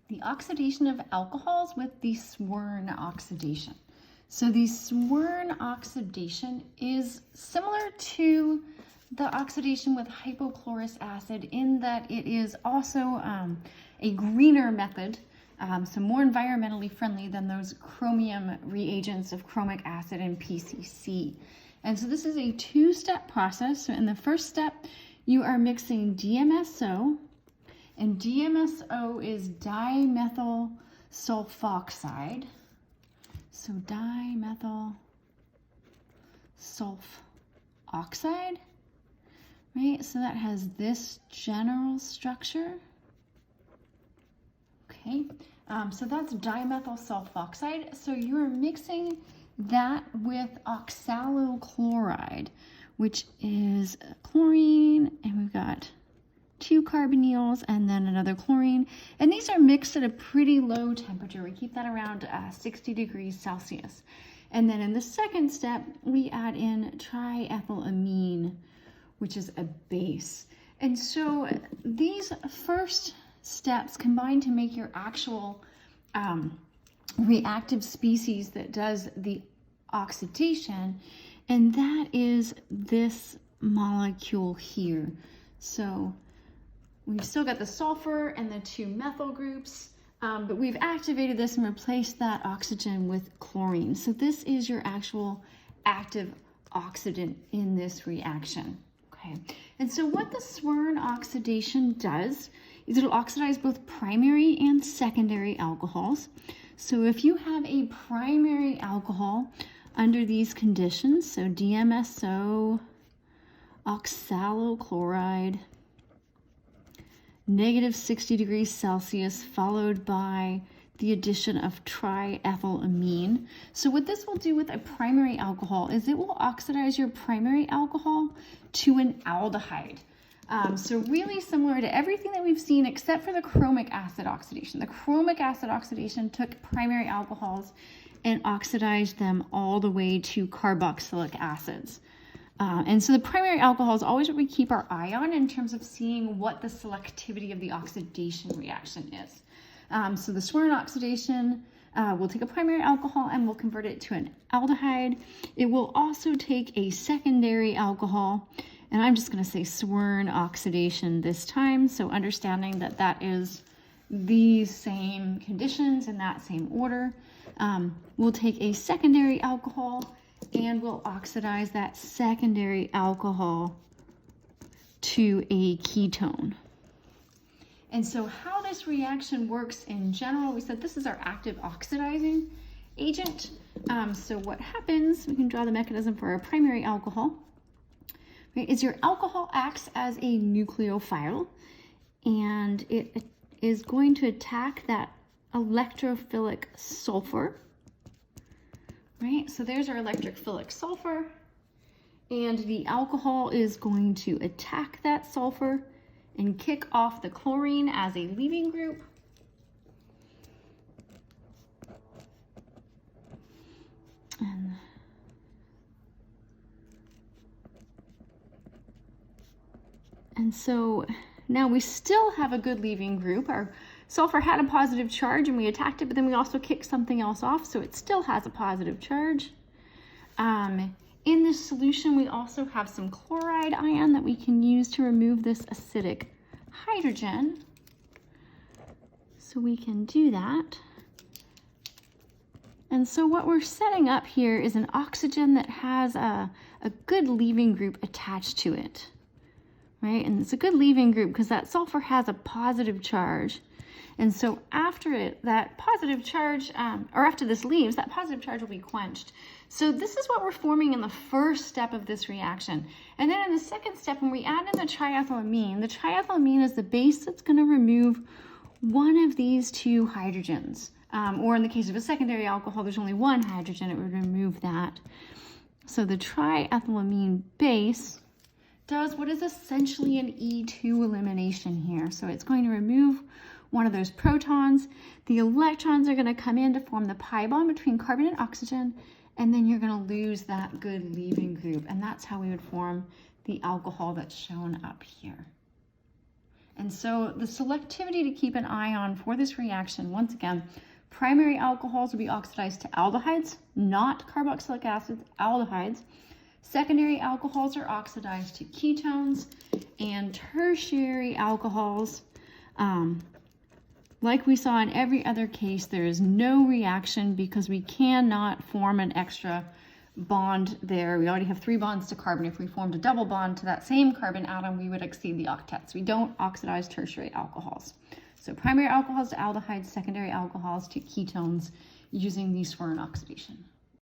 the oxidation of alcohols with the Swern oxidation. So the Swern oxidation is similar to the oxidation with hypochlorous acid in that it is also a greener method, so more environmentally friendly than those chromium reagents of chromic acid and PCC. And so this is a two-step process. So in the first step, you are mixing DMSO, and DMSO is dimethyl sulfoxide. So dimethyl sulfoxide, right? So that has this general structure. Okay, so that's dimethyl sulfoxide. So you're mixing that with oxalochloride, which is chlorine, and we've got 2 carbonyls and then another chlorine. And these are mixed at a pretty low temperature. We keep that around 60 degrees Celsius. And then in the second step, we add in triethylamine, which is a base. And so these first steps combine to make your actual reactive species that does the oxidation, and that is this molecule here. So we've still got the sulfur and the 2 methyl groups, but we've activated this and replaced that oxygen with chlorine. So this is your actual active oxidant in this reaction. Okay, and so what the Swern oxidation does is it'll oxidize both primary and secondary alcohols. So if you have a primary alcohol under these conditions, so DMSO, oxalochloride, negative 60 degrees Celsius, followed by the addition of triethylamine. So what this will do with a primary alcohol is it will oxidize your primary alcohol to an aldehyde. So really similar to everything that we've seen except for the chromic acid oxidation. The chromic acid oxidation took primary alcohols and oxidized them all the way to carboxylic acids. And so the primary alcohol is always what we keep our eye on in terms of seeing what the selectivity of the oxidation reaction is. So the Swern oxidation will take a primary alcohol and we'll convert it to an aldehyde. It will also take a secondary alcohol, and I'm just going to say Swern oxidation this time, so understanding that that is the same conditions in that same order. We'll take a secondary alcohol and we'll oxidize that secondary alcohol to a ketone. And so how this reaction works in general, we said this is our active oxidizing agent. So what happens, we can draw the mechanism for our primary alcohol, right, is your alcohol acts as a nucleophile, and it is going to attack that electrophilic sulfur, right? So there's our electrophilic sulfur, and the alcohol is going to attack that sulfur and kick off the chlorine as a leaving group. And so now we still have a good leaving group. Our sulfur had a positive charge and we attacked it, but then we also kicked something else off, so it still has a positive charge. In this solution, we also have some chloride ion that we can use to remove this acidic hydrogen. So we can do that. And so what we're setting up here is an oxygen that has a good leaving group attached to it, right? And it's a good leaving group because that sulfur has a positive charge. And so after that positive charge, or after this leaves, that positive charge will be quenched. So this is what we're forming in the first step of this reaction. And then in the second step, when we add in the triethylamine is the base that's going to remove one of these 2 hydrogens. Or in the case of a secondary alcohol, there's only 1 hydrogen, it would remove that. So the triethylamine base does what is essentially an E2 elimination here. So it's going to remove one of those protons. The electrons are going to come in to form the pi bond between carbon and oxygen, and then you're going to lose that good leaving group. And that's how we would form the alcohol that's shown up here. And so the selectivity to keep an eye on for this reaction, once again, primary alcohols will be oxidized to aldehydes, not carboxylic acids, aldehydes. Secondary alcohols are oxidized to ketones, and tertiary alcohols, like we saw in every other case, there is no reaction because we cannot form an extra bond there. We already have 3 bonds to carbon. If we formed a double bond to that same carbon atom, we would exceed the octets. We don't oxidize tertiary alcohols. So primary alcohols to aldehydes, secondary alcohols to ketones using the Swern oxidation.